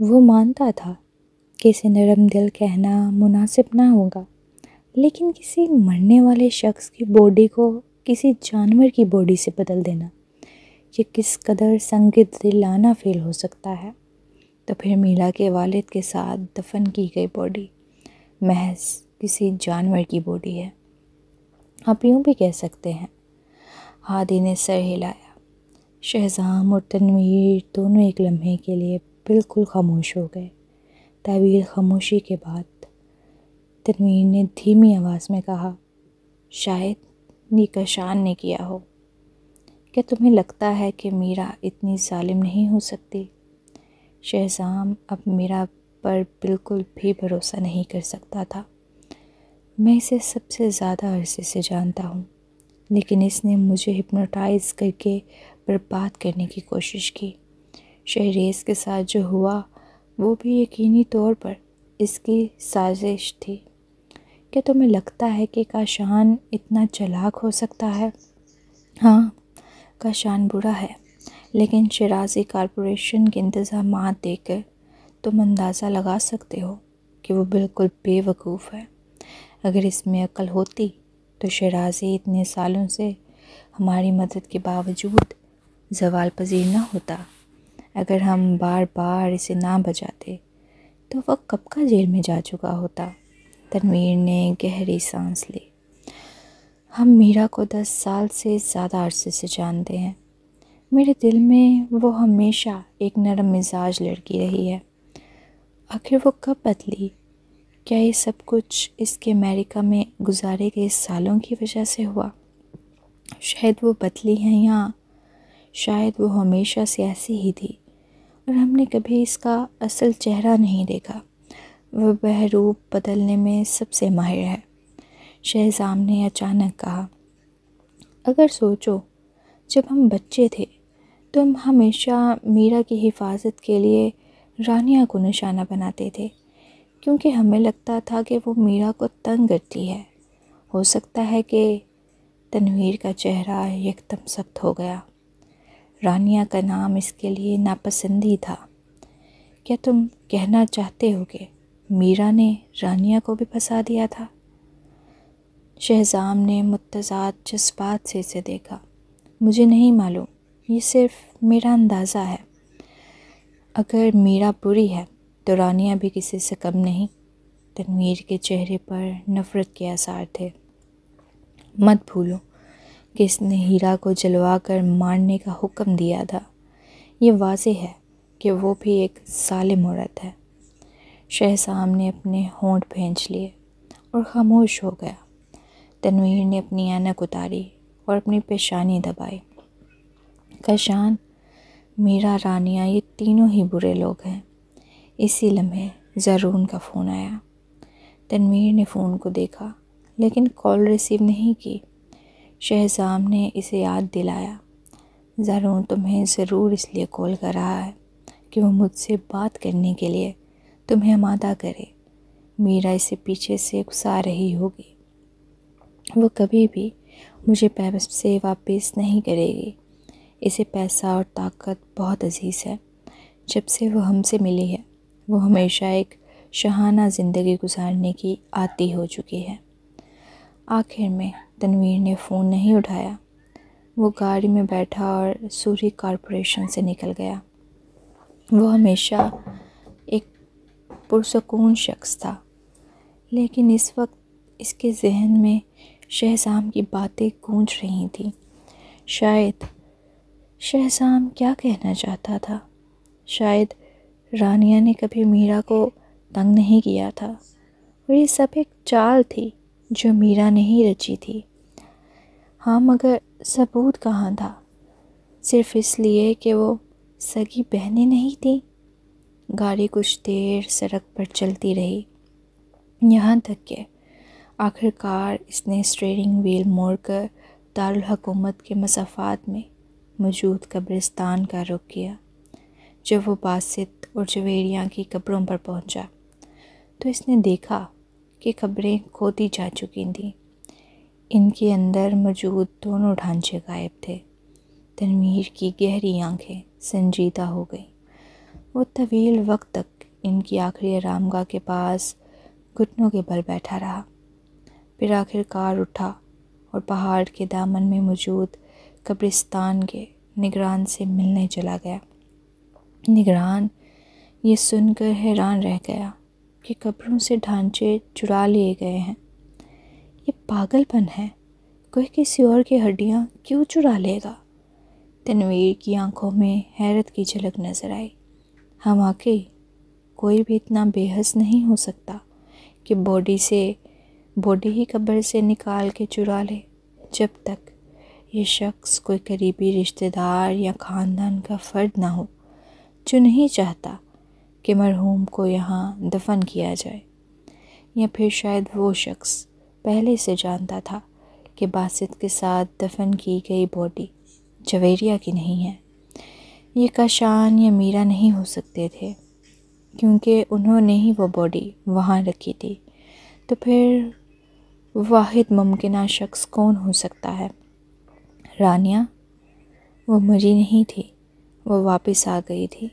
وہ مانتا تھا کہ اسے نرم دل کہنا مناسب نہ ہوگا، لیکن کسی مرنے والے شخص کی باڈی کو کسی جانور کی باڈی سے بدل دینا یہ کس قدر سنگ دلانہ فیل ہو سکتا ہے۔ تو پھر میرا کے والد کے ساتھ دفن کی گئی باڈی محض کسی جانور کی باڈی ہے۔ آپ یوں بھی کہہ سکتے ہیں۔ ہادی نے سر ہلایا۔ شہزام اور تنویر دونوں ایک لمحے کے لیے بالکل خاموش ہو گئے۔ طویل خاموشی کے بعد تنویر نے دھیمی آواز میں کہا، شاید یہ کاشان نے کیا ہو۔ کیا تمہیں لگتا ہے کہ میرا اتنی ظالم نہیں ہو سکتی؟ شہزام اب میرا پر بالکل بھی بھروسہ نہیں کر سکتا تھا۔ میں اسے سب سے زیادہ عرصے سے جانتا ہوں، لیکن اس نے مجھے ہپنوٹائز کر کے برباد کرنے کی کوشش کی۔ شہریز کے ساتھ جو ہوا وہ بھی یقینی طور پر اس کی سازش تھی۔ کیا تمہیں لگتا ہے کہ کاشان اتنا چالاک ہو سکتا ہے؟ ہاں، کاشان برا ہے، لیکن شیرازی کارپوریشن کے انتظامات دیکھ کر تم اندازہ لگا سکتے ہو کہ وہ بالکل بے وقوف ہے۔ اگر اس میں عقل ہوتی تو شیرازی اتنے سالوں سے ہماری مدد کے باوجود زوال پذیر نہ ہوتا۔ اگر ہم بار بار اسے نہ بچاتے تو وہ کب کا جیل میں جا چکا ہوتا۔ تنویر نے گہری سانس لی۔ ہم میرا کو 10 سال سے زیادہ عرصے سے جانتے ہیں۔ میرے دل میں وہ ہمیشہ ایک نرم مزاج لڑکی رہی ہے۔ آخر وہ کب بدلی؟ کیا یہ سب کچھ اس کے امریکہ میں گزارے گئے سالوں کی وجہ سے ہوا؟ شاید وہ بدلی ہیں یا شاید وہ ہمیشہ سے ایسی ہی تھی اور ہم نے کبھی اس کا اصل چہرہ نہیں دیکھا۔ وہ بہروپ بدلنے میں سب سے ماہر ہے۔ شہزام نے اچانک کہا، اگر سوچو جب ہم بچے تھے تو ہم ہمیشہ میرا کی حفاظت کے لیے رانیہ کو نشانہ بناتے تھے، کیونکہ ہمیں لگتا تھا کہ وہ میرا کو تنگ کرتی ہے۔ ہو سکتا ہے کہ تنویر کا چہرہ یکدم سخت ہو گیا۔ رانیہ کا نام اس کے لیے ناپسندی تھا۔ کیا تم کہنا چاہتے ہو کہ میرا نے رانیہ کو بھی پھنسا دیا تھا؟ شہزام نے متضاد جذبات سے اسے دیکھا۔ مجھے نہیں معلوم، یہ صرف میرا اندازہ ہے۔ اگر میرا بری ہے تو رانیہ بھی کسی سے کم نہیں۔ تنویر کے چہرے پر نفرت کے آثار تھے۔ مت بھولو کہ اس نے ہیرا کو جلوا کر مارنے کا حکم دیا تھا۔ یہ واضح ہے کہ وہ بھی ایک ظالم عورت ہے۔ شہزام نے اپنے ہونٹ بھینچ لیے اور خاموش ہو گیا۔ تنویر نے اپنی اینک اتاری اور اپنی پیشانی دبائی۔ کاشان، میرا، رانیہ، یہ تینوں ہی برے لوگ ہیں۔ اسی لمحے زرون کا فون آیا۔ تنویر نے فون کو دیکھا لیکن کال ریسیو نہیں کی۔ شہزام نے اسے یاد دلایا، زرون تمہیں ضرور اس لیے کال کر رہا ہے کہ وہ مجھ سے بات کرنے کے لیے تمہیں آمادہ کرے۔ میرا اسے پیچھے سے اکسا رہی ہوگی۔ وہ کبھی بھی مجھے پیسے واپس نہیں کرے گی۔ اسے پیسہ اور طاقت بہت عزیز ہے۔ جب سے وہ ہم سے ملی ہے وہ ہمیشہ ایک شاہانہ زندگی گزارنے کی عادی ہو چکی ہے۔ آخر میں تنویر نے فون نہیں اٹھایا۔ وہ گاڑی میں بیٹھا اور سوری کارپوریشن سے نکل گیا۔ وہ ہمیشہ ایک پرسکون شخص تھا، لیکن اس وقت اس کے ذہن میں شہزام کی باتیں گونج رہی تھیں۔ شاید شہزام کیا کہنا چاہتا تھا؟ شاید رانیہ نے کبھی میرا کو تنگ نہیں کیا تھا اور یہ سب ایک چال تھی جو میرا نے ہی رچی تھی۔ ہاں، مگر ثبوت کہاں تھا؟ صرف اس لیے کہ وہ سگی بہنیں نہیں تھیں۔ گاڑی کچھ دیر سڑک پر چلتی رہی، یہاں تک کہ آخرکار اس نے اسٹیئرنگ وہیل موڑ کر دارالحکومت کے مسافات میں موجود قبرستان کا رخ کیا۔ جب وہ باسط اور جویریہ کی قبروں پر پہنچا تو اس نے دیکھا کہ قبریں کھودی جا چکی تھیں۔ ان کے اندر موجود دونوں ڈھانچے غائب تھے۔ تنویر کی گہری آنکھیں سنجیدہ ہو گئیں۔ وہ طویل وقت تک ان کی آخری آرامگاہ کے پاس گھٹنوں کے بل بیٹھا رہا، پھر آخر کار اٹھا اور پہاڑ کے دامن میں موجود قبرستان کے نگران سے ملنے چلا گیا۔ نگران یہ سن کر حیران رہ گیا کہ قبروں سے ڈھانچے چرا لیے گئے ہیں۔ یہ پاگل پن ہے، کوئی کسی اور کی ہڈیاں کیوں چرا لے گا؟ تنویر کی آنکھوں میں حیرت کی جھلک نظر آئی۔ ہاں واقعی کوئی بھی اتنا بے حس نہیں ہو سکتا کہ باڈی ہی قبر سے نکال کے چرا لے، جب تک یہ شخص کوئی قریبی رشتہ دار یا خاندان کا فرد نہ ہو جو نہیں چاہتا کہ مرحوم کو یہاں دفن کیا جائے، یا پھر شاید وہ شخص پہلے سے جانتا تھا کہ باسط کے ساتھ دفن کی گئی باڈی جویریہ کی نہیں ہے۔ یہ کاشان یا میرا نہیں ہو سکتے تھے، کیونکہ انہوں نے ہی وہ باڈی وہاں رکھی تھی۔ تو پھر واحد ممکنہ شخص کون ہو سکتا ہے؟ رانیہ؟ وہ مری نہیں تھی، وہ واپس آ گئی تھی۔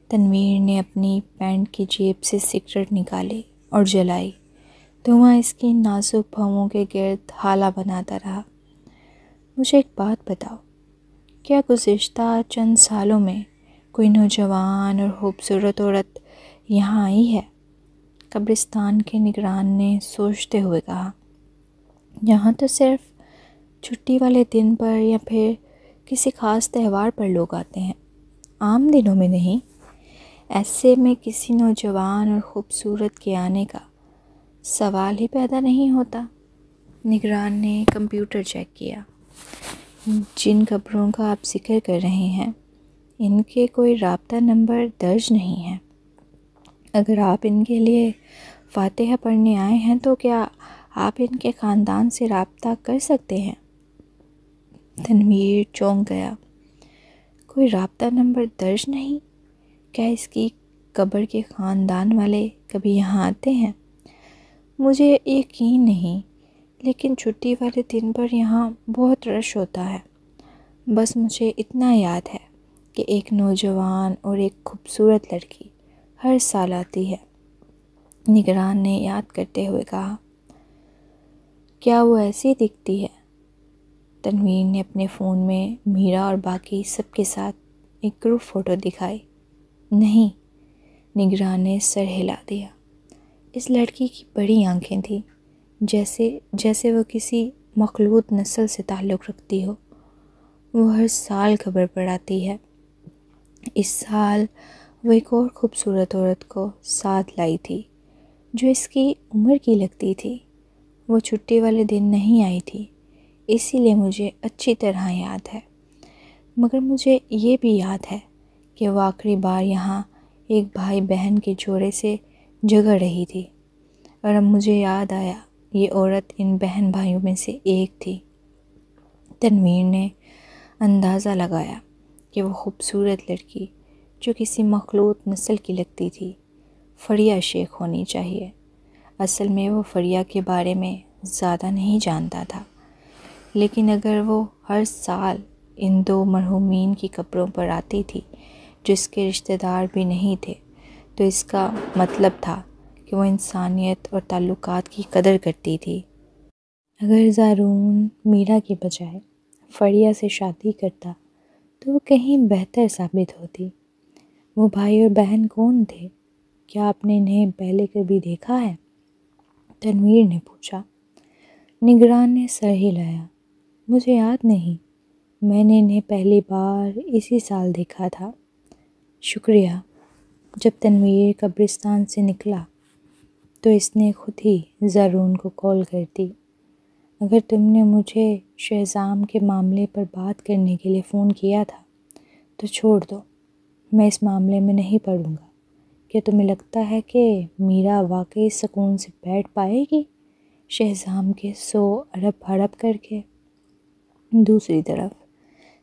تنویر نے اپنی پینٹ کی جیب سے سگریٹ نکالی اور جلائی۔ دھواں اس کی نازک بھووں کے گرد ہالہ بناتا رہا۔ مجھے ایک بات بتاؤ، کیا گزشتہ چند سالوں میں کوئی نوجوان اور خوبصورت عورت یہاں آئی ہے؟ قبرستان کے نگران نے سوچتے ہوئے کہا۔ یہاں تو صرف چھٹی والے دن پر یا پھر کسی خاص تہوار پر لوگ آتے ہیں، عام دنوں میں نہیں۔ ایسے میں کسی نوجوان اور خوبصورت کے آنے کا سوال ہی پیدا نہیں ہوتا۔ نگران نے کمپیوٹر چیک کیا۔ جن قبروں کا آپ ذکر کر رہے ہیں ان کے کوئی رابطہ نمبر درج نہیں ہے۔ اگر آپ ان کے لیے فاتحہ پڑھنے آئے ہیں تو کیا آپ ان کے خاندان سے رابطہ کر سکتے ہیں؟ تنویر چونک گیا۔ کوئی رابطہ نمبر درج نہیں؟ کیا اس کی قبر کے خاندان والے کبھی یہاں آتے ہیں؟ مجھے یقین نہیں، لیکن چھٹی والے دن پر یہاں بہت رش ہوتا ہے۔ بس مجھے اتنا یاد ہے کہ ایک نوجوان اور ایک خوبصورت لڑکی ہر سال آتی ہے۔ نگران نے یاد کرتے ہوئے کہا۔ کیا وہ ایسی دکھتی ہے؟ تنویر نے اپنے فون میں میرا اور باقی سب کے ساتھ ایک گروپ فوٹو دکھائی۔ نہیں، نگران نے سر ہلا دیا۔ اس لڑکی کی بڑی آنکھیں تھیں، جیسے وہ کسی مخلوط نسل سے تعلق رکھتی ہو۔ وہ ہر سال قبر پر آتی ہے۔ اس سال وہ ایک اور خوبصورت عورت کو ساتھ لائی تھی جو اس کی عمر کی لگتی تھی۔ وہ چھٹی والے دن نہیں آئی تھی، اسی لیے مجھے اچھی طرح یاد ہے۔ مگر مجھے یہ بھی یاد ہے کہ وہ آخری بار یہاں ایک بھائی بہن کے جوڑے سے جھگڑ رہی تھی، اور اب مجھے یاد آیا یہ عورت ان بہن بھائیوں میں سے ایک تھی۔ تنویر نے اندازہ لگایا کہ وہ خوبصورت لڑکی جو کسی مخلوط نسل کی لگتی تھی فریہ شیخ ہونی چاہیے۔ اصل میں وہ فریہ کے بارے میں زیادہ نہیں جانتا تھا، لیکن اگر وہ ہر سال ان دو مرحومین کی قبروں پر آتی تھی جو اس کے رشتہ دار بھی نہیں تھے، تو اس کا مطلب تھا کہ وہ انسانیت اور تعلقات کی قدر کرتی تھی۔ اگر زارون میرا کی بجائے فریہ سے شادی کرتا تو وہ کہیں بہتر ثابت ہوتی۔ وہ بھائی اور بہن کون تھے؟ کیا آپ نے انہیں پہلے کبھی دیکھا ہے؟ تنویر نے پوچھا۔ نگران نے سر ہلایا۔ مجھے یاد نہیں، میں نے انہیں پہلی بار اسی سال دیکھا تھا۔ شکریہ۔ جب تنویر قبرستان سے نکلا تو اس نے خود ہی زارون کو کال کر دی۔ اگر تم نے مجھے شہزام کے معاملے پر بات کرنے کے لیے فون کیا تھا تو چھوڑ دو، میں اس معاملے میں نہیں پڑوں گا۔ کیا تمہیں لگتا ہے کہ میرا واقعی سکون سے بیٹھ پائے گی شہزام کے 100 ارب ہڑپ کر کے؟ دوسری طرف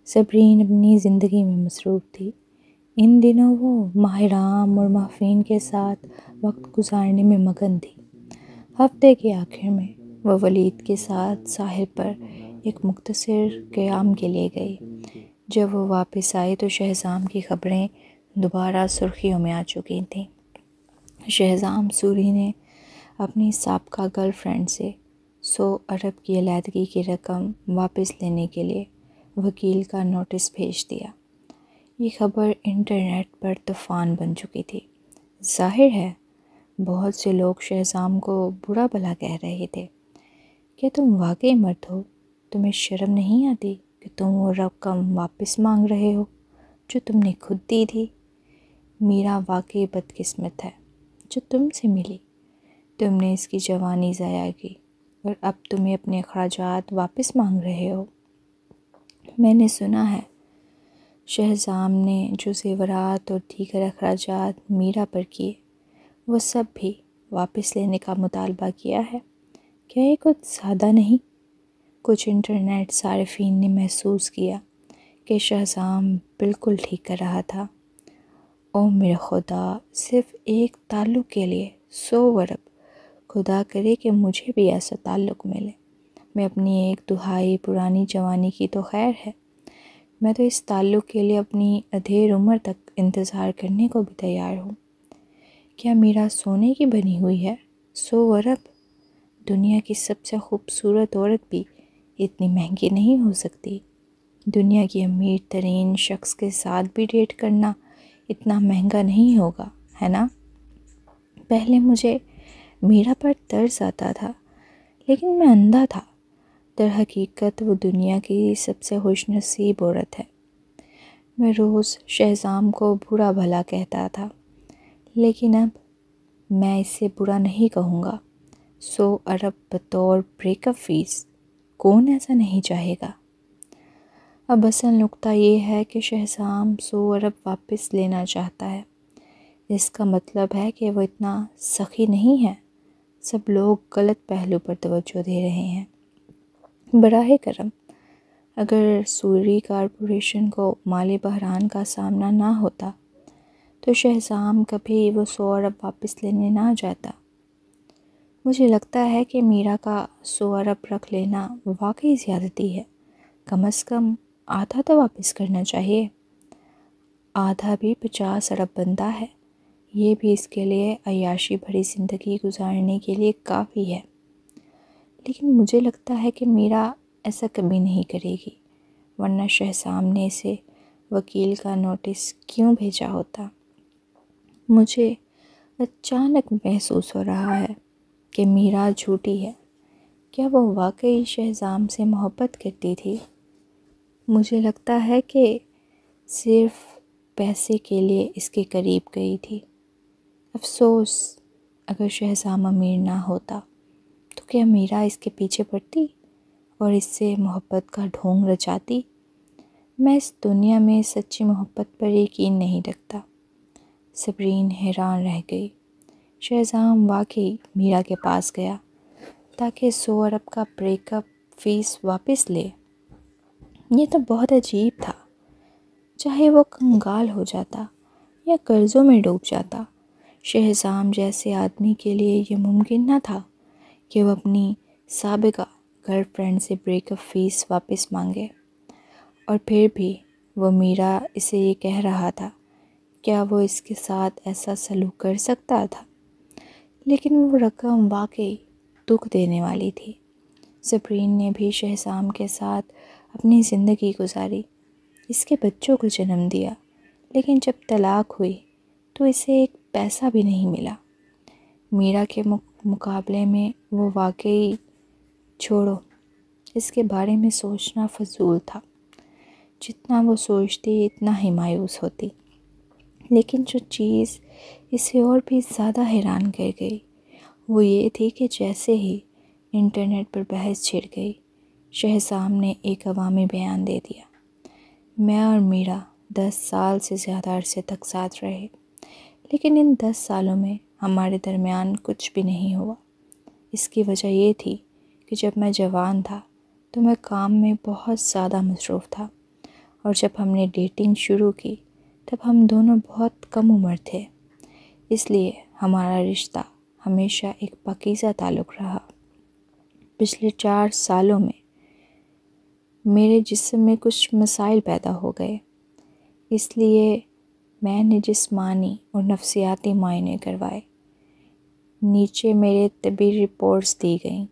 صبرین اپنی زندگی میں مصروف تھی۔ ان دنوں وہ ماہرام اور محفین کے ساتھ وقت گزارنے میں مگن تھی۔ ہفتے کے آخر میں وہ ولید کے ساتھ ساحل پر ایک مختصر قیام کے لیے گئی۔ جب وہ واپس آئی تو شہزام کی خبریں دوبارہ سرخیوں میں آ چکی تھیں۔ شہزام سوری نے اپنی سابقہ گرل فرینڈ سے 100 ارب کی علیحدگی کی رقم واپس لینے کے لیے وکیل کا نوٹس بھیج دیا۔ یہ خبر انٹرنیٹ پر طوفان بن چکی تھی۔ ظاہر ہے بہت سے لوگ شہزام کو برا بھلا کہہ رہے تھے۔ کیا تم واقعی مرد ہو؟ تمہیں شرم نہیں آتی کہ تم وہ رقم واپس مانگ رہے ہو جو تم نے خود دی تھی؟ میرا واقعی بدقسمت ہے جو تم سے ملی۔ تم نے اس کی جوانی ضائع کی اور اب تمہیں اپنے اخراجات واپس مانگ رہے ہو۔ میں نے سنا ہے شہزام نے جو زیورات اور دیگر اخراجات میرا پر کیے وہ سب بھی واپس لینے کا مطالبہ کیا ہے۔ کیا یہ کچھ زیادہ نہیں؟ کچھ انٹرنیٹ صارفین نے محسوس کیا کہ شہزام بالکل ٹھیک کر رہا تھا۔ او میرے خدا، صرف ایک تعلق کے لیے 100 ارب! خدا کرے کہ مجھے بھی ایسا تعلق ملے۔ میں اپنی 1 دہائی پرانی جوانی کی تو خیر ہے، میں تو اس تعلق کے لیے اپنی ادھیر عمر تک انتظار کرنے کو بھی تیار ہوں۔ کیا میرا سونے کی بنی ہوئی ہے 100 ارب؟ دنیا کی سب سے خوبصورت عورت بھی اتنی مہنگی نہیں ہو سکتی۔ دنیا کی امیر ترین شخص کے ساتھ بھی ڈیٹ کرنا اتنا مہنگا نہیں ہوگا، ہے نا؟ پہلے مجھے میرا پر ترس آتا تھا، لیکن میں اندھا تھا۔ در حقیقت وہ دنیا کی سب سے خوش نصیب عورت ہے۔ میں روز شہزام کو برا بھلا کہتا تھا، لیکن اب میں اسے برا نہیں کہوں گا۔ 100 ارب بطور بریک اپ فیس، کون ایسا نہیں چاہے گا؟ اب اصل نکتہ یہ ہے کہ شہزام 100 ارب واپس لینا چاہتا ہے۔ اس کا مطلب ہے کہ وہ اتنا سخی نہیں ہے۔ سب لوگ غلط پہلو پر توجہ دے رہے ہیں۔ براہ کرم اگر سوری کارپوریشن کو مالی بحران کا سامنا نہ ہوتا تو شہزام کبھی وہ 100 ارب واپس لینے نہ جاتا۔ مجھے لگتا ہے کہ میرا کا 100 ارب رکھ لینا واقعی زیادتی ہے۔ کم از کم آدھا تو واپس کرنا چاہیے۔ آدھا بھی 50 ارب بنتا ہے۔ یہ بھی اس کے لیے عیاشی بھری زندگی گزارنے کے لیے کافی ہے۔ لیکن مجھے لگتا ہے کہ میرا ایسا کبھی نہیں کرے گی، ورنہ شہزام نے اسے وکیل کا نوٹس کیوں بھیجا ہوتا؟ مجھے اچانک محسوس ہو رہا ہے کہ میرا جھوٹی ہے۔ کیا وہ واقعی شہزام سے محبت کرتی تھی؟ مجھے لگتا ہے کہ صرف پیسے کے لیے اس کے قریب گئی تھی۔ افسوس، اگر شہزام امیر نہ ہوتا تو کیا میرا اس کے پیچھے پڑتی اور اس سے محبت کا ڈھونگ رچاتی؟ میں اس دنیا میں سچی محبت پر یقین نہیں رکھتا۔ صبرین حیران رہ گئی۔ شہزام واقعی میرا کے پاس گیا تاکہ 100 ارب کا بریک اپ فیس واپس لے۔ یہ تو بہت عجیب تھا۔ چاہے وہ کنگال ہو جاتا یا قرضوں میں ڈوب جاتا، شہزام جیسے آدمی کے لیے یہ ممکن نہ تھا کہ وہ اپنی سابقہ گرل فرینڈ سے بریک اپ فیس واپس مانگے۔ اور پھر بھی وہ میرا اسے یہ کہہ رہا تھا۔ کیا وہ اس کے ساتھ ایسا سلوک کر سکتا تھا؟ لیکن وہ رقم واقعی دکھ دینے والی تھی۔ صبرین نے بھی شہزام کے ساتھ اپنی زندگی گزاری، اس کے بچوں کو جنم دیا، لیکن جب طلاق ہوئی تو اسے ایک پیسہ بھی نہیں ملا۔ میرا کے مقابلے میں وہ واقعی، چھوڑو، اس کے بارے میں سوچنا فضول تھا۔ جتنا وہ سوچتی اتنا ہی مایوس ہوتی۔ لیکن جو چیز اسے اور بھی زیادہ حیران کر گئی وہ یہ تھی کہ جیسے ہی انٹرنیٹ پر بحث چھڑ گئی، شہزام نے ایک عوامی بیان دے دیا۔ میں اور میرا 10 سال سے زیادہ عرصے تک ساتھ رہے، لیکن ان 10 سالوں میں ہمارے درمیان کچھ بھی نہیں ہوا۔ اس کی وجہ یہ تھی کہ جب میں جوان تھا تو میں کام میں بہت زیادہ مصروف تھا، اور جب ہم نے ڈیٹنگ شروع کی تب ہم دونوں بہت کم عمر تھے۔ اس لیے ہمارا رشتہ ہمیشہ ایک پاکیزہ تعلق رہا۔ پچھلے 4 سالوں میں میرے جسم میں کچھ مسائل پیدا ہو گئے، اس لیے میں نے جسمانی اور نفسیاتی معائنے کروائے، نیچے میرے طبی رپورٹس دی گئیں۔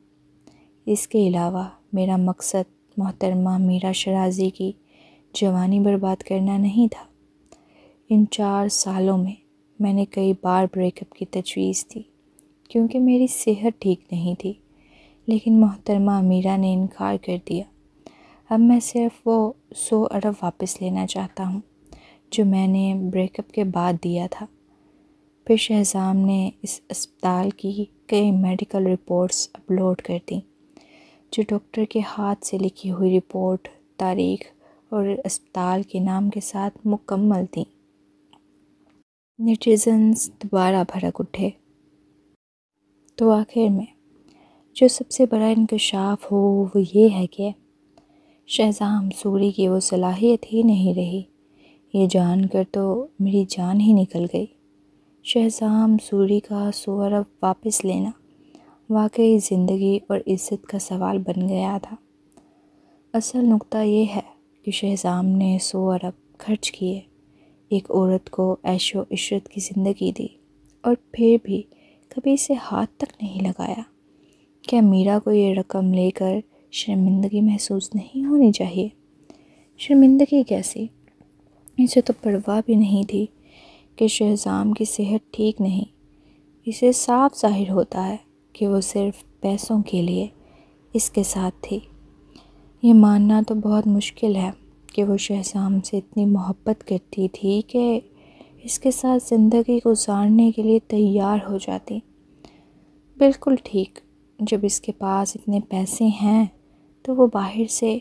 اس کے علاوہ میرا مقصد محترمہ میرا شرازی کی جوانی برباد کرنا نہیں تھا۔ ان 4 سالوں میں نے کئی بار بریک اپ کی تجویز دی کیونکہ میری صحت ٹھیک نہیں تھی، لیکن محترمہ امیرہ نے انکار کر دیا۔ اب میں صرف وہ 100 ارب واپس لینا چاہتا ہوں جو میں نے بریک اپ کے بعد دیا تھا۔ پھر شہزام نے اس اسپتال کی کئی میڈیکل رپورٹس اپلوڈ کر دیں جو ڈاکٹر کے ہاتھ سے لکھی ہوئی رپورٹ، تاریخ اور اسپتال کے نام کے ساتھ مکمل تھیں۔ نیٹیزنز دوبارہ بھڑک اٹھے۔ تو آخر میں جو سب سے بڑا انکشاف ہو وہ یہ ہے کہ شہزام سوری کی وہ صلاحیت ہی نہیں رہی۔ یہ جان کر تو میری جان ہی نکل گئی۔ شہزام سوری کا 100 ارب واپس لینا واقعی زندگی اور عزت کا سوال بن گیا تھا۔ اصل نکتہ یہ ہے کہ شہزام نے 100 ارب خرچ کیے، ایک عورت کو عیش و عشرت کی زندگی دی، اور پھر بھی کبھی اسے ہاتھ تک نہیں لگایا۔ کیا میرا کو یہ رقم لے کر شرمندگی محسوس نہیں ہونی چاہیے؟ شرمندگی کیسی؟ اسے تو پرواہ بھی نہیں تھی کہ شہزام کی صحت ٹھیک نہیں۔ اسے صاف ظاہر ہوتا ہے کہ وہ صرف پیسوں کے لیے اس کے ساتھ تھی۔ یہ ماننا تو بہت مشکل ہے کہ وہ شہزام سے اتنی محبت کرتی تھی کہ اس کے ساتھ زندگی گزارنے کے لیے تیار ہو جاتی۔ بالکل ٹھیک، جب اس کے پاس اتنے پیسے ہیں تو وہ باہر سے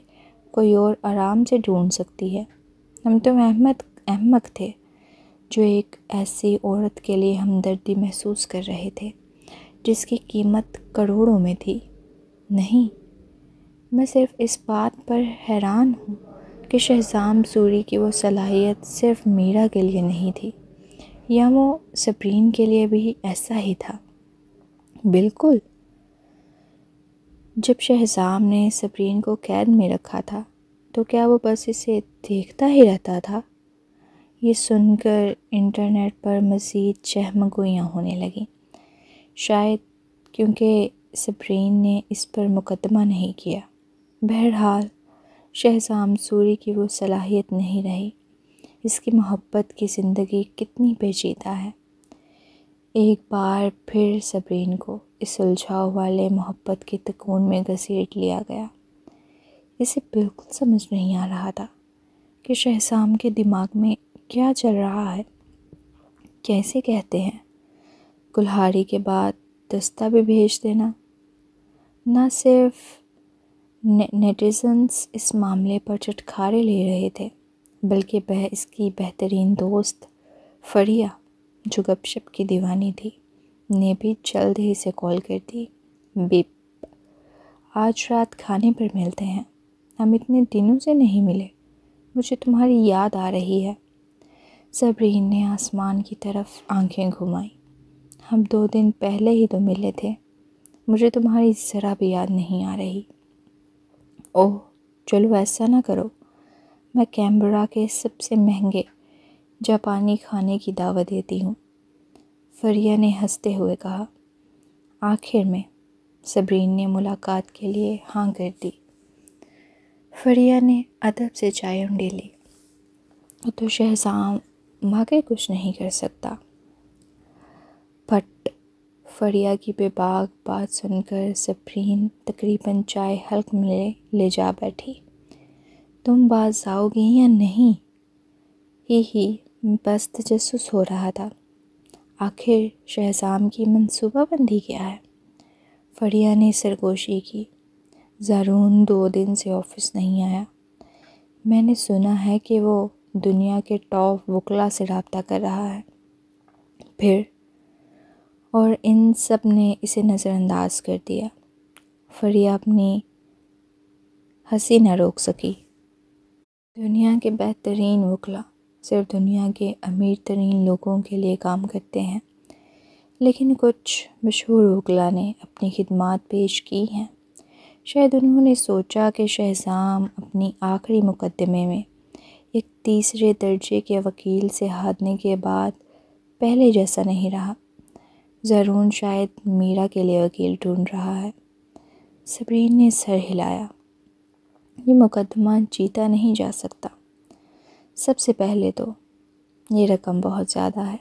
کوئی اور آرام سے ڈھونڈ سکتی ہے۔ ہم تو احمق تھے جو ایک ایسی عورت کے لیے ہمدردی محسوس کر رہے تھے جس کی قیمت کروڑوں میں تھی۔ نہیں، میں صرف اس بات پر حیران ہوں کہ شہزام سوری کی وہ صلاحیت صرف میرا کے لیے نہیں تھی، یا وہ سپرین کے لیے بھی ایسا ہی تھا۔ بالکل، جب شہزام نے سپرین کو قید میں رکھا تھا تو کیا وہ بس اسے دیکھتا ہی رہتا تھا؟ یہ سن کر انٹرنیٹ پر مزید چہمگوئیاں ہونے لگیں، شاید کیونکہ سپرین نے اس پر مقدمہ نہیں کیا۔ بہرحال شہزام سوری کی وہ صلاحیت نہیں رہی۔ اس کی محبت کی زندگی کتنی پیچیدہ ہے۔ ایک بار پھر سپرین کو اس الجھاؤ والے محبت کے تکون میں گھسیٹ لیا گیا۔ اسے بالکل سمجھ نہیں آ رہا تھا کہ شہزام کے دماغ میں کیا چل رہا ہے۔ کیسے کہتے ہیں کلہاڑی کے بعد دستہ بھی بھیج دینا۔ نہ صرف نیٹیزنز اس معاملے پر چٹکارے لے رہے تھے، بلکہ اس کی بہترین دوست فریہ، جو گپ شپ کی دیوانی تھی، نے بھی جلد ہی سے کال کر دی۔ بیپ، آج رات کھانے پر ملتے ہیں، ہم اتنے دنوں سے نہیں ملے، مجھے تمہاری یاد آ رہی ہے۔ سپرین نے آسمان کی طرف آنکھیں گھمائیں۔ ہم 2 دن پہلے ہی تو ملے تھے، مجھے تمہاری ذرا بھی یاد نہیں آ رہی۔ اوہ چلو ایسا نہ کرو، میں کینبرا کے سب سے مہنگے جاپانی کھانے کی دعوت دیتی ہوں، فریہ نے ہنستے ہوئے کہا۔ آخر میں سپرین نے ملاقات کے لیے ہاں کر دی۔ فریہ نے ادب سے چائے انڈی لی۔ تو شہزام واقعی کچھ نہیں کر سکتا؟ پھٹ، فریہ کی بے باک بات سن کر سپرین تقریباً چائے حلق میں لے جا بیٹھی۔ تم باز آؤ گی یا نہیں؟ ہی بس تجسس ہو رہا تھا۔ آخر شہزام کی منصوبہ بندی کیا ہے؟ فریہ نے سرگوشی کی۔ زارون 2 دن سے آفس نہیں آیا۔ میں نے سنا ہے کہ وہ دنیا کے ٹاپ وکلاء سے رابطہ کر رہا ہے۔ پھر اور ان سب نے اسے نظر انداز کر دیا۔ فریہ اپنی ہنسی نہ روک سکی۔ دنیا کے بہترین وکلاء صرف دنیا کے امیر ترین لوگوں کے لیے کام کرتے ہیں، لیکن کچھ مشہور وکلاء نے اپنی خدمات پیش کی ہیں۔ شاید انہوں نے سوچا کہ شہزام اپنی آخری مقدمے میں ایک تیسرے درجے کے وکیل سے ہارنے کے بعد پہلے جیسا نہیں رہا۔ زارون شاید میرا کے لیے وکیل ڈھونڈ رہا ہے۔ صبرین نے سر ہلایا۔ یہ مقدمہ جیتا نہیں جا سکتا۔ سب سے پہلے تو یہ رقم بہت زیادہ ہے۔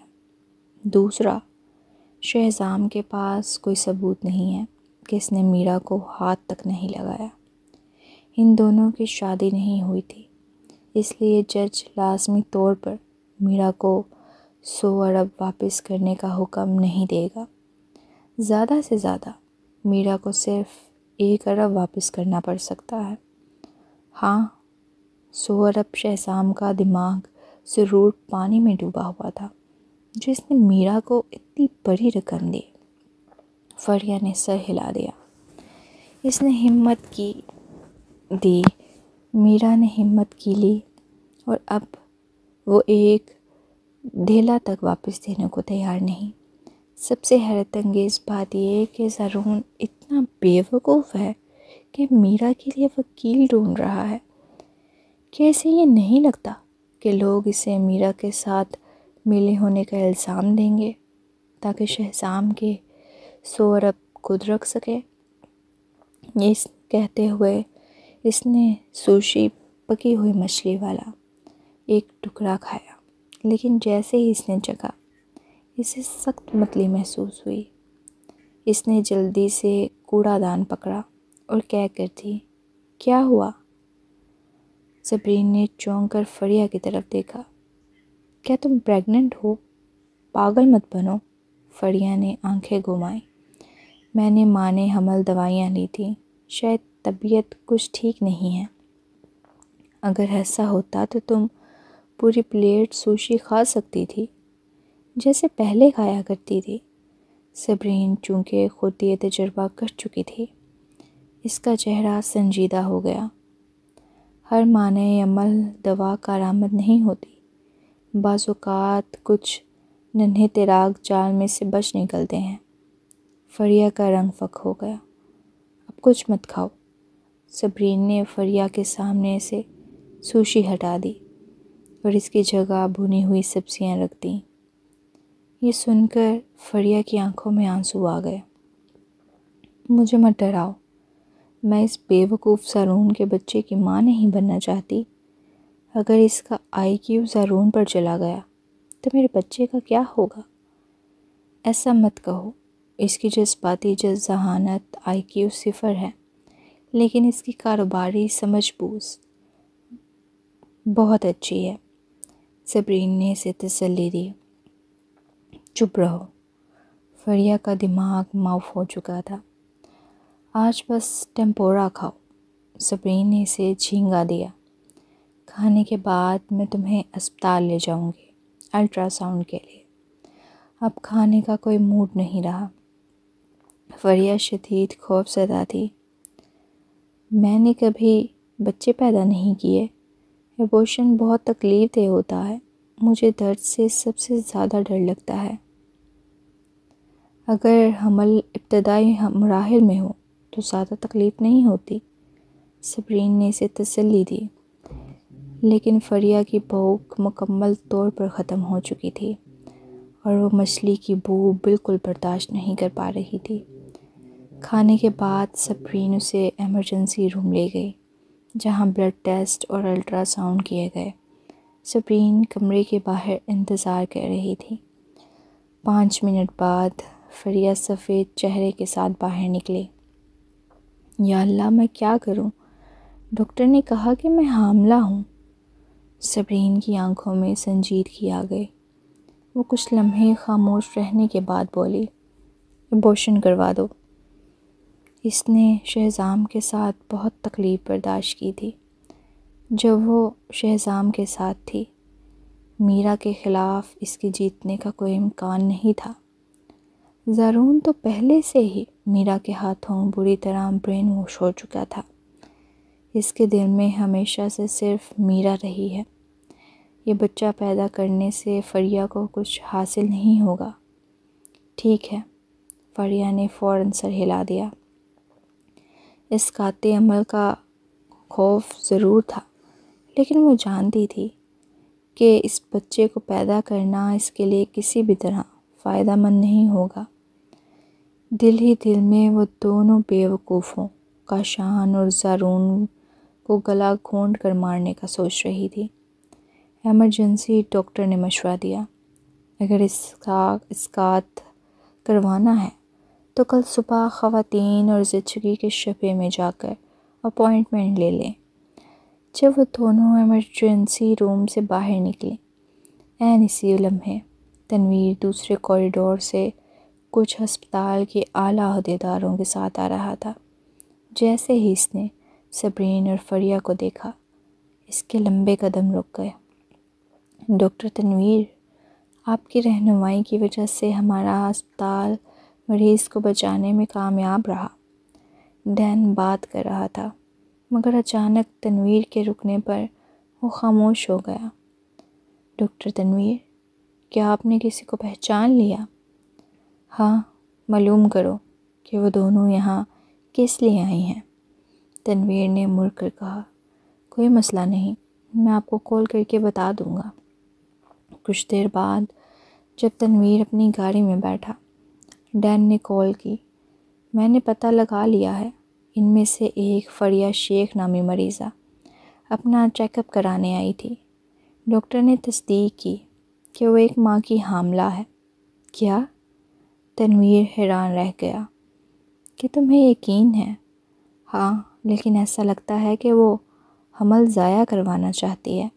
دوسرا، شہزام کے پاس کوئی ثبوت نہیں ہے کہ اس نے میرا کو ہاتھ تک نہیں لگایا۔ ان دونوں کی شادی نہیں ہوئی تھی، اس لیے جج لازمی طور پر میرا کو 100 ارب واپس کرنے کا حکم نہیں دے گا۔ زیادہ سے زیادہ میرا کو صرف 1 ارب واپس کرنا پڑ سکتا ہے۔ ہاں، 100 ارب شہزام کا دماغ ضرور پانی میں ڈوبا ہوا تھا جس نے میرا کو اتنی بڑی رقم دی۔ فریہ نے سر ہلا دیا۔ اس نے ہمت کی دی، میرا نے ہمت کی لی، اور اب وہ ایک دھیلا تک واپس دینے کو تیار نہیں۔ سب سے حیرت انگیز بات یہ ہے کہ زارون اتنا بیوقوف ہے کہ میرا کے لیے وکیل ڈھونڈ رہا ہے۔ کیا اسے یہ نہیں لگتا کہ لوگ اسے میرا کے ساتھ ملے ہونے کا الزام دیں گے تاکہ شہزام کے 100 ارب خود رکھ سکے؟ یہ کہتے ہوئے اس نے سوشی پکی ہوئی مچھلی والا ایک ٹکڑا کھایا، لیکن جیسے ہی اس نے چکھا اسے سخت متلی محسوس ہوئی۔ اس نے جلدی سے کوڑا دان پکڑا اور کہہ کر دی، کیا ہوا؟ صبرین نے چونک کر فریہ کی طرف دیکھا۔ کیا تم پریگننٹ ہو؟ پاگل مت بنو۔ فریہ نے آنکھیں گھمائیں۔ میں نے مانے حمل دوائیاں لی تھیں، شاید طبیعت کچھ ٹھیک نہیں ہے۔ اگر ایسا ہوتا تو تم پوری پلیٹ سوشی کھا سکتی تھی جیسے پہلے کھایا کرتی تھی۔ صبرین چونکہ خود یہ تجربہ کر چکی تھی، اس کا چہرہ سنجیدہ ہو گیا۔ ہر معنی عمل دوا کارآمد نہیں ہوتی، بعض اوقات کچھ ننھے تیراک جال میں سے بچ نکلتے ہیں۔ فریہ کا رنگ فک ہو گیا۔ اب کچھ مت کھاؤ۔ صبرین نے فریہ کے سامنے سے سوشی ہٹا دی اور اس کی جگہ بھنی ہوئی سبزیاں رکھ دیں۔ یہ سن کر فریہ کی آنکھوں میں آنسو آ گئے۔ مجھے مت ڈراؤ، میں اس بے وقوف زارون کے بچے کی ماں نہیں بننا چاہتی۔ اگر اس کا IQ زارون پر چلا گیا تو میرے بچے کا کیا ہوگا؟ ایسا مت کہو، اس کی جذباتی ذہانت IQ 0 ہے، لیکن اس کی کاروباری سمجھ بوجھ بہت اچھی ہے۔ صبرین نے اسے تسلی دی۔ چپ رہو۔ فریہ کا دماغ معاف ہو چکا تھا۔ آج بس ٹیمپورا کھاؤ۔ صبرین نے اسے جھینگا دیا۔ کھانے کے بعد میں تمہیں اسپتال لے جاؤں گی الٹرا ساؤنڈ کے لیے۔ اب کھانے کا کوئی موڈ نہیں رہا۔ فریہ شدید خوف زدہ تھی۔ میں نے کبھی بچے پیدا نہیں کیے۔ ایبورشن بہت تکلیف دہ ہوتا ہے۔ مجھے درد سے سب سے زیادہ ڈر لگتا ہے۔ اگر حمل ابتدائی مراحل میں ہو تو زیادہ تکلیف نہیں ہوتی، صبرین نے اسے تسلی دی، لیکن فریہ کی بھوک مکمل طور پر ختم ہو چکی تھی اور وہ مچھلی کی بو بالکل برداشت نہیں کر پا رہی تھی۔ کھانے کے بعد صبرین اسے ایمرجنسی روم لے گئی جہاں بلڈ ٹیسٹ اور الٹرا ساؤنڈ کیے گئے۔ صبرین کمرے کے باہر انتظار کر رہی تھی۔ 5 منٹ بعد فریہ سفید چہرے کے ساتھ باہر نکلی۔ یا اللہ، میں کیا کروں؟ ڈاکٹر نے کہا کہ میں حاملہ ہوں۔ صبرین کی آنکھوں میں سنجیدگی آ گئی۔ وہ کچھ لمحے خاموش رہنے کے بعد بولی، ابورشن کروا دو۔ اس نے شہزام کے ساتھ بہت تکلیف برداشت کی تھی جب وہ شہزام کے ساتھ تھی۔ میرا کے خلاف اس کے جیتنے کا کوئی امکان نہیں تھا۔ زارون تو پہلے سے ہی میرا کے ہاتھوں بری طرح برین واش ہو چکا تھا۔ اس کے دل میں ہمیشہ سے صرف میرا رہی ہے۔ یہ بچہ پیدا کرنے سے فریہ کو کچھ حاصل نہیں ہوگا۔ ٹھیک ہے، فریہ نے فوراً سر ہلا دیا۔ اس قاطع عمل کا خوف ضرور تھا، لیکن وہ جانتی تھی کہ اس بچے کو پیدا کرنا اس کے لیے کسی بھی طرح فائدہ مند نہیں ہوگا۔ دل ہی دل میں وہ دونوں بیوقوفوں کاشان اور زارون کو گلا گھونٹ کر مارنے کا سوچ رہی تھی۔ ایمرجنسی ڈاکٹر نے مشورہ دیا، اگر اسقاط کروانا ہے تو کل صبح خواتین اور زچگی کے شعبے میں جا کر اپوائنٹمنٹ لے لیں۔ جب وہ دونوں ایمرجنسی روم سے باہر نکلے، عین اسی لمحے تنویر دوسرے کوریڈور سے کچھ ہسپتال کے اعلیٰ عہدیداروں کے ساتھ آ رہا تھا۔ جیسے ہی اس نے صبرین اور فریہ کو دیکھا، اس کے لمبے قدم رک گئے۔ ڈاکٹر تنویر، آپ کی رہنمائی کی وجہ سے ہمارا ہسپتال مریض کو بچانے میں کامیاب رہا۔ ڈین بات کر رہا تھا، مگر اچانک تنویر کے رکنے پر وہ خاموش ہو گیا۔ ڈاکٹر تنویر، کیا آپ نے کسی کو پہچان لیا؟ ہاں، معلوم کرو کہ وہ دونوں یہاں کس لیے آئی ہیں، تنویر نے مڑ کر کہا۔ کوئی مسئلہ نہیں، میں آپ کو کال کر کے بتا دوں گا۔ کچھ دیر بعد جب تنویر اپنی گاڑی میں بیٹھا، ڈین نے کال کی۔ میں نے پتہ لگا لیا ہے، ان میں سے ایک فریہ شیخ نامی مریضہ اپنا چیک اپ کرانے آئی تھی۔ ڈاکٹر نے تصدیق کی کہ وہ ایک ماں کی حاملہ ہے۔ کیا؟ تنویر حیران رہ گیا۔ کہ تمہیں یقین ہے؟ ہاں، لیکن ایسا لگتا ہے کہ وہ حمل ضائع کروانا چاہتی ہے۔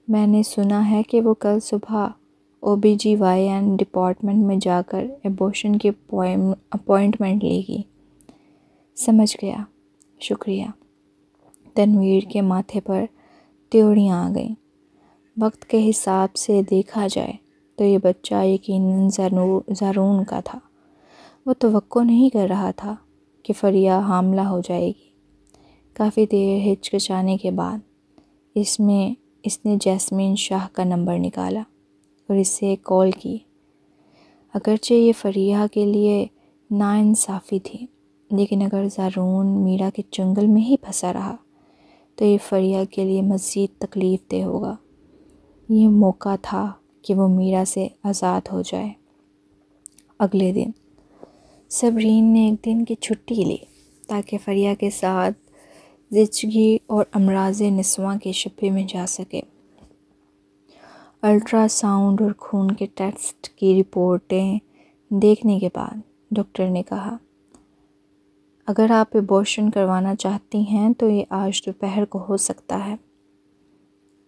میں نے سنا ہے کہ وہ کل صبح OB/GYN ڈپارٹمنٹ میں جا کر ایبورشن کی اپوائنٹمنٹ لے گی۔ سمجھ گیا، شکریہ۔ تنویر کے ماتھے پر تیوریاں آ گئیں۔ وقت کے حساب سے دیکھا جائے تو یہ بچہ یقیناً زارون کا تھا۔ وہ توقع نہیں کر رہا تھا کہ فریہ حاملہ ہو جائے گی۔ کافی دیر ہچکچانے کے بعد اس نے جیسمین شاہ کا نمبر نکالا اور اسے کال کی۔ اگرچہ یہ فریہ کے لیے ناانصافی تھی، لیکن اگر زارون میرا کے جنگل میں ہی پھنسا رہا تو یہ فریہ کے لیے مزید تکلیف دہ ہوگا۔ یہ موقع تھا کہ وہ میرا سے آزاد ہو جائے۔ اگلے دن صبرین نے ایک دن کی چھٹی لی تاکہ فریہ کے ساتھ زچگی اور امراض نسواں کے شعبے میں جا سکے۔ الٹرا ساؤنڈ اور خون کے ٹیسٹ کی رپورٹیں دیکھنے کے بعد ڈاکٹر نے کہا، اگر آپ ایبورشن کروانا چاہتی ہیں تو یہ آج دوپہر کو ہو سکتا ہے۔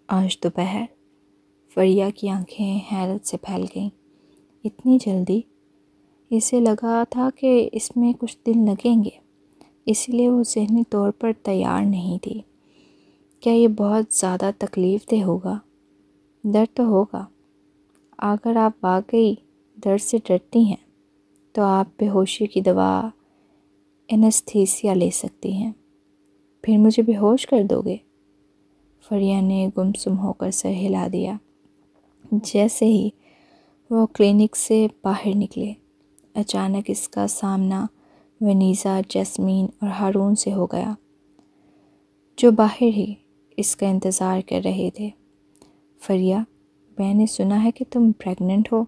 آج دوپہر؟ فریہ کی آنکھیں حیرت سے پھیل گئیں۔ اتنی جلدی؟ اسے لگا تھا کہ اس میں کچھ دن لگیں گے، اس لیے وہ ذہنی طور پر تیار نہیں تھی۔ کیا یہ بہت زیادہ تکلیف دہ ہوگا؟ درد تو ہوگا۔ اگر آپ واقعی درد سے ڈرتی ہیں تو آپ بے ہوشی کی دوا اینستھیسیا لے سکتی ہیں۔ پھر مجھے بے ہوش کر دو گے؟ فریہ نے گمسم ہو کر سر ہلا دیا۔ جیسے ہی وہ کلینک سے باہر نکلے، اچانک اس کا سامنا ونیزا، جیسمین اور ہارون سے ہو گیا، جو باہر ہی اس کا انتظار کر رہے تھے۔ فریہ، میں نے سنا ہے کہ تم پریگننٹ ہو۔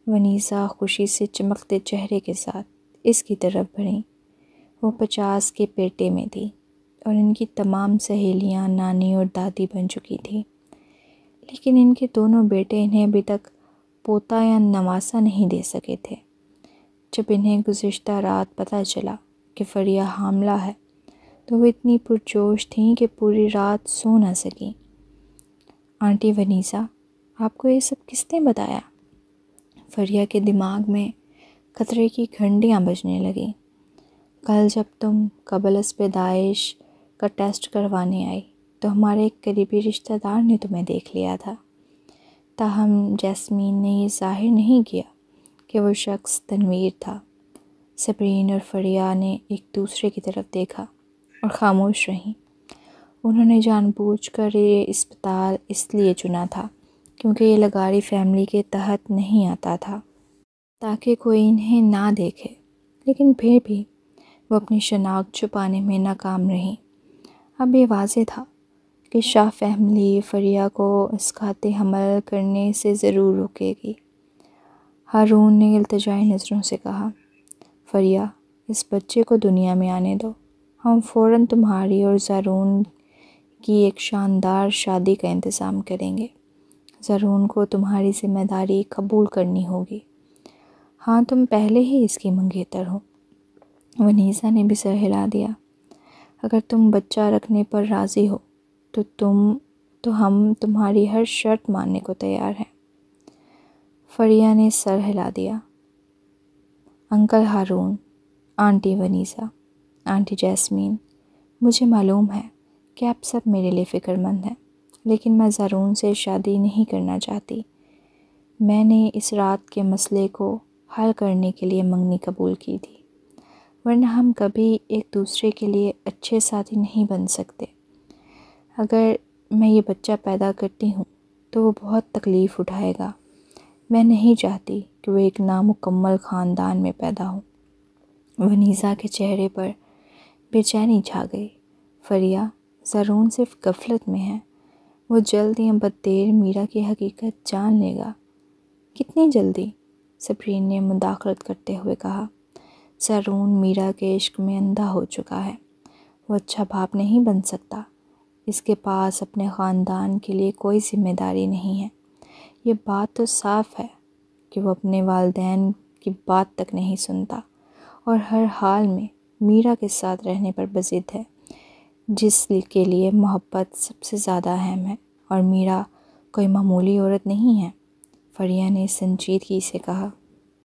ونیزا خوشی سے چمکتے چہرے کے ساتھ اس کی طرف بڑھیں۔ وہ 50 کے پیٹے میں تھی اور ان کی تمام سہیلیاں نانی اور دادی بن چکی تھیں، لیکن ان کے دونوں بیٹے انہیں ابھی تک پوتا یا نواسا نہیں دے سکے تھے۔ جب انہیں گزشتہ رات پتہ چلا کہ فریہ حاملہ ہے تو وہ اتنی پرجوش تھیں کہ پوری رات سو نہ سکیں۔ آنٹی ونیزا، آپ کو یہ سب کس نے بتایا؟ فریہ کے دماغ میں خطرے کی گھنٹیاں بجنے لگیں۔ کل جب تم قبل از پیدائش کا ٹیسٹ کروانے آئی تو ہمارے ایک قریبی رشتہ دار نے تمہیں دیکھ لیا تھا۔ تاہم جیسمین نے یہ ظاہر نہیں کیا کہ وہ شخص تنویر تھا۔ صبرین اور فریہ نے ایک دوسرے کی طرف دیکھا اور خاموش رہیں۔ انہوں نے جان بوجھ کر یہ اسپتال اس لیے چنا تھا کیونکہ یہ لغاری فیملی کے تحت نہیں آتا تھا، تاکہ کوئی انہیں نہ دیکھے، لیکن پھر بھی وہ اپنی شناخت چھپانے میں ناکام رہیں۔ اب یہ واضح تھا کہ شاہ فیملی فریہ کو اس کھاتے حمل کرنے سے ضرور روکے گی۔ ہارون نے التجائی نظروں سے کہا، فریہ، اس بچے کو دنیا میں آنے دو، ہم فوراً تمہاری اور زارون کی ایک شاندار شادی کا انتظام کریں گے۔ زارون کو تمہاری ذمہ داری قبول کرنی ہوگی۔ ہاں، تم پہلے ہی اس کی منگیتر ہو۔ ونیسا نے بھی سر ہلا دیا۔ اگر تم بچہ رکھنے پر راضی ہو تو ہم تمہاری ہر شرط ماننے کو تیار ہیں۔ فریہ نے سر ہلا دیا۔ Uncle Haroon, aunty Vanessa, aunty Jasmine, مجھے معلوم ہے کہ آپ سب میرے لیے فکر مند ہیں، لیکن میں زارون سے شادی نہیں کرنا چاہتی۔ میں نے اس رات کے مسئلے کو حل کرنے کے لیے منگنی قبول کی تھی، ورنہ ہم کبھی ایک دوسرے کے لیے اچھے ساتھی نہیں بن سکتے۔ اگر میں یہ بچہ پیدا کرتی ہوں تو وہ بہت تکلیف اٹھائے گا۔ میں نہیں چاہتی کہ وہ ایک نامکمل خاندان میں پیدا ہو۔ ونیسا کے چہرے پر بے چینی چھا گئی۔ فریہ، زارون صرف غفلت میں ہے، وہ جلد یا بددیر میرا کی حقیقت جان لے گا۔ کتنی جلدی؟ سپرین نے مداخلت کرتے ہوئے کہا۔ زارون میرا کے عشق میں اندھا ہو چکا ہے، وہ اچھا باپ نہیں بن سکتا۔ اس کے پاس اپنے خاندان کے لیے کوئی ذمہ داری نہیں ہے۔ یہ بات تو صاف ہے کہ وہ اپنے والدین کی بات تک نہیں سنتا اور ہر حال میں میرا کے ساتھ رہنے پر بضد ہے، جس کے لیے محبت سب سے زیادہ اہم ہے، اور میرا کوئی معمولی عورت نہیں ہے۔ فریہ نے سنجیدگی سے کہا۔